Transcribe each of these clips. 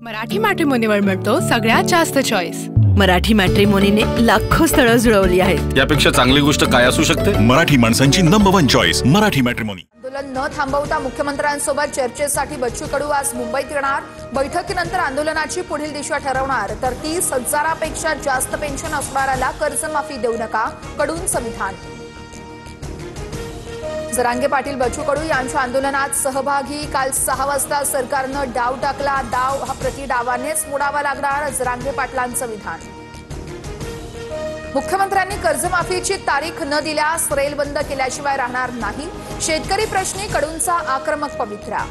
मराठी मॅट्रिमोनीवर मिळतो सगळ्यात जास्त चॉईस। मराठी मॅट्रिमोनीने लाखो स्थळं जुळवली आहेत। यापेक्षा चांगली गोष्ट काय असू शकते? मराठी माणसांची नंबर 1 चॉईस मराठी मॅट्रिमोनी। आंदोलन न थांबवता मुख्यमंत्र्यांसोबत चर्चेसाठी बच्चू कडू आज मुंबईत येणार। बैठकीनंतर आंदोलनाची पुढील दिशा ठरवणार। तर 30,000पेक्षा जास्त पेन्शन असणाऱ्याला कर्जमाफी देऊ नका, कडूंचं विधान। जरांगे पाटील बच्चू कडू यांच्या आंदोलनात सहभागी। काल 6 वाजता सरकारनं डाव टाकला। डाव हा प्रतिडावानेच मोडावा लागणार, जरांगे पाटलांचं विधान। मुख्यमंत्र्यांनी कर्जमाफीची तारीख न दिल्यास रेल बंद केल्याशिवाय राहणार नाही। शेतकरी प्रश्नी कडूंचा आक्रमक पवित्रा।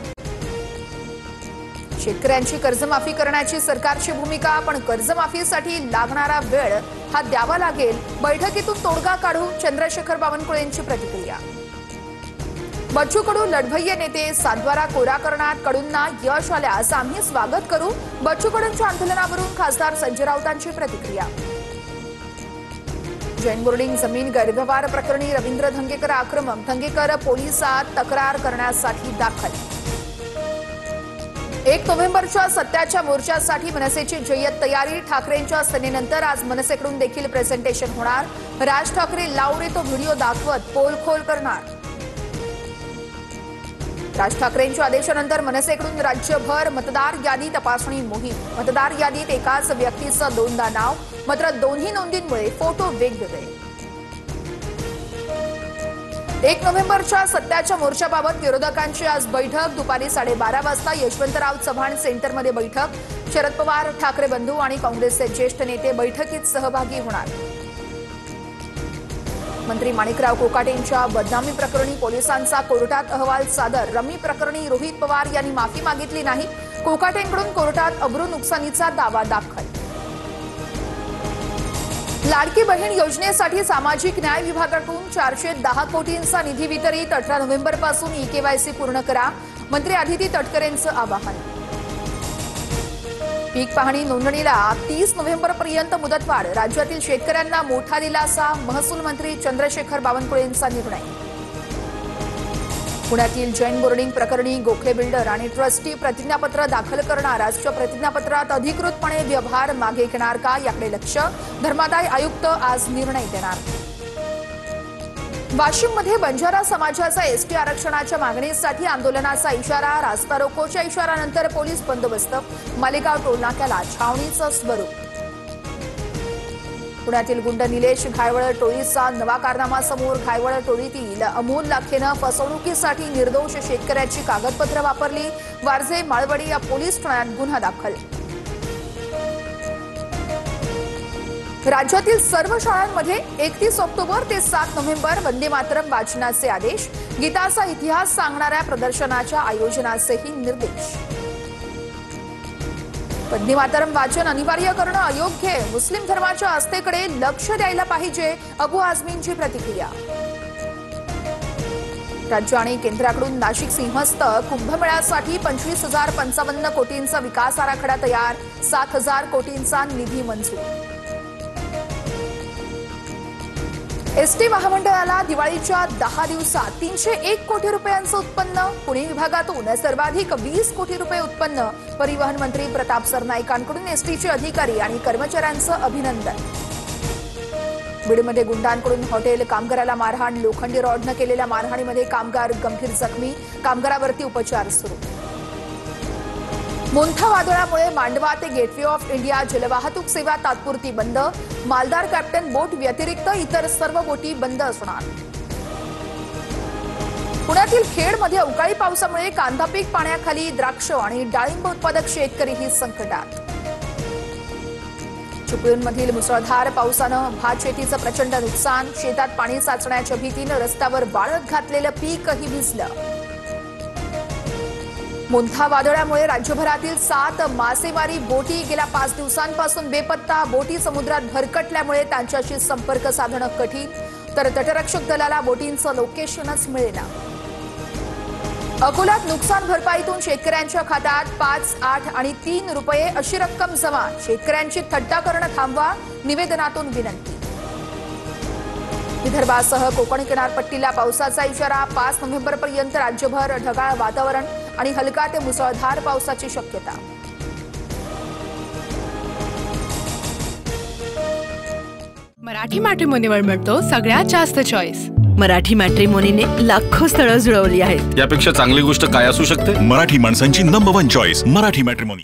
शेतकऱ्यांची कर्जमाफी करण्याची सरकारची भूमिका, पण कर्जमाफीसाठी लागणारा वेळ हा द्यावा लागेल। बैठकीतून तोडगा काढू, चंद्रशेखर बावनकुळेंची प्रतिक्रिया। बच्चू कडू लढवय्ये नेते, सातबारा कोरा करण्यात कडूंना यश आल्यास आम्ही स्वागत करू। बच्चू कडूंच्या आंदोलनावरून खासदार संजय राऊतांची प्रतिक्रिया। जैन बोर्डिंग जमीन गैरव्यवहार प्रकरणी रवींद्र धंगेकर आक्रमक। धंगेकर पोलिसात तक्रार करण्यासाठी दाखल। 1 नोव्हेंबरच्या सत्याच्या मोर्चासाठी मनसेची जय्यत तयारी। ठाकरेंच्या सेनेनंतर आज मनसेकडून देखील प्रेझेंटेशन होणार। राज ठाकरे लावरे तो व्हिडिओ दाखवत पोलखोल करणार। राज ठाकरेंच्या आदेशानंतर मनसेकडून राज्यभर मतदार यादी तपासणी मोहीम। मतदार यादीत एकाच व्यक्तीचं 2दा नाव, मात्र दोन्ही नोंदींमुळे फोटो वेगवेगळे। 1 नोव्हेंबरच्या सत्याच्या मोर्चाबाबत विरोधकांची आज बैठक। दुपारी 12:30 वाजता यशवंतराव चव्हाण सेंटरमध्ये बैठक। शरद पवार, ठाकरे बंधू आणि काँग्रेसचे ज्येष्ठ नेते बैठकीत सहभागी होणार। मंत्री माणिकराव कोकाटेंच्या बदनामी प्रकरणी पोलिसांचा कोर्टात अहवाल सादर। रमी प्रकरणी रोहित पवार यांनी माफी मागितली नाही। कोकाटेंकडून कोर्टात अब्रू नुकसानीचा दावा दाखल। लाडकी बहीण योजनेसाठी सामाजिक न्याय विभागाकडून 410 कोटींचा निधी वितरित। 18 नोव्हेंबरपासून ई-केवायसी पूर्ण करा, मंत्री आदिती तटकरेंचं आवाहन। पीक पाहणी नोंदणीला 30 नोव्हेंबरपर्यंत मुदतवाढ। राज्यातील शेतकऱ्यांना मोठा दिलासा, महसूल मंत्री चंद्रशेखर बावनकुळेंचा निर्णय। पुण्यातील जैन बोर्डिंग प्रकरणी गोखले बिल्डर आणि ट्रस्टी प्रतिज्ञापत्र दाखल करणार। आजच्या प्रतिज्ञापत्रात अधिकृतपणे व्यवहार मागे घेणार का, याकडे लक्ष। धर्मादाय आयुक्त आज निर्णय देणार। वाशिममध्ये बंजारा समाजाचा एसटी आरक्षणाच्या मागणीसाठी आंदोलनाचा इशारा। रास्ता रोकोच्या इशाऱ्यानंतर पोलीस बंदोबस्त। मालेगाव टोलनाक्याला छावणीचं स्वरूप। पुण्यातील गुंड निलेश घायवळ टोळीचा नवा कारनामा समोर। घायवळ टोळीतील अमोल लाखेनं फसवणुकीसाठी निर्दोष शेतकऱ्याची कागदपत्र वापरली। वारजे माळवडी या पोलीस ठाण्यात गुन्हा दाखल। राज्यातील सर्व शाळांमध्ये 31 ऑक्टोबर ते 7 नोव्हेंबर वंदे मातरम वाचनाचे आदेश। गीताचा इतिहास सांगणाऱ्या प्रदर्शनाच्या आयोजनाचेही निर्देश। वंदे मातरम वाचन अनिवार्य करणं अयोग्य। मुस्लिम धर्माच्या आस्थेकडे लक्ष द्यायला पाहिजे, अबू आझमींची प्रतिक्रिया। राज्य आणि केंद्राकडून नाशिक सिंहस्थ कुंभमेळ्यासाठी 25,055 कोटींचा विकास आराखडा तयार। 7,000 कोटींचा निधी मंजूर। एसटी महामंडळाला दिवाळीच्या 10 दिवसात 301 कोटी रुपयांचं उत्पन्न। पुणे विभागातून सर्वाधिक 20 कोटी रुपये उत्पन्न। परिवहन मंत्री प्रताप सरनाईकांकडून एसटीचे अधिकारी आणि कर्मचाऱ्यांचं अभिनंदन। बीडमध्ये गुंडांकडून हॉटेल कामगाराला मारहाण। लोखंडी रॉडनं केलेल्या मारहाणीमध्ये कामगार गंभीर जखमी। कामगारावरती उपचार सुरू। मोंथा वादळामुळे मांडवा ते गेटवे ऑफ इंडिया जलवाहतूक सेवा तात्पुरती बंद। मालदार कॅप्टन बोट व्यतिरिक्त इतर सर्व बोटी बंद असणार। पुण्यातील खेडमध्ये अवकाळी पावसामुळे कांदा पीक पाण्याखाली। द्राक्ष आणि डाळिंब उत्पादक शेतकरीही संकटात। चिपळूणमधील मुसळधार पावसानं भात शेतीचं प्रचंड नुकसान। शेतात पाणी साचण्याच्या भीतीनं रस्त्यावर वाळत घातलेलं पीकही भिजलं। मोंथा वादळामुळे राज्यभरातील 7 मासेमारी बोटी गेल्या 5 दिवसांपासून बेपत्ता। बोटी समुद्रात भरकटल्यामुळे त्यांच्याशी संपर्क साधणं कठीण, तर तटरक्षक दलाला बोटींचं लोकेशनच मिळेना। अकोल्यात नुकसान भरपाईतून शेतकऱ्यांच्या खात्यात 5, 8 आणि 3 रुपये अशी रक्कम जमा। शेतकऱ्यांची थट्टा करणं थांबवा, निवेदनातून विनंती। विदर्भासह कोकण किनारपट्टीला पावसाचा इशारा। 5 नोव्हेंबरपर्यंत राज्यभर ढगाळ वातावरण आणि हलका ते मुसळधार पावसाची शक्यता। मराठी मॅट्रिमोनीवर मिळतो सगळ्यात जास्त चॉईस. मराठी मॅट्रिमोनीने लाखो स्थळं जुळवली आहेत. यापेक्षा चांगली गोष्ट काय असू शकते? मराठी माणसांची number one choice Marathi matrimony.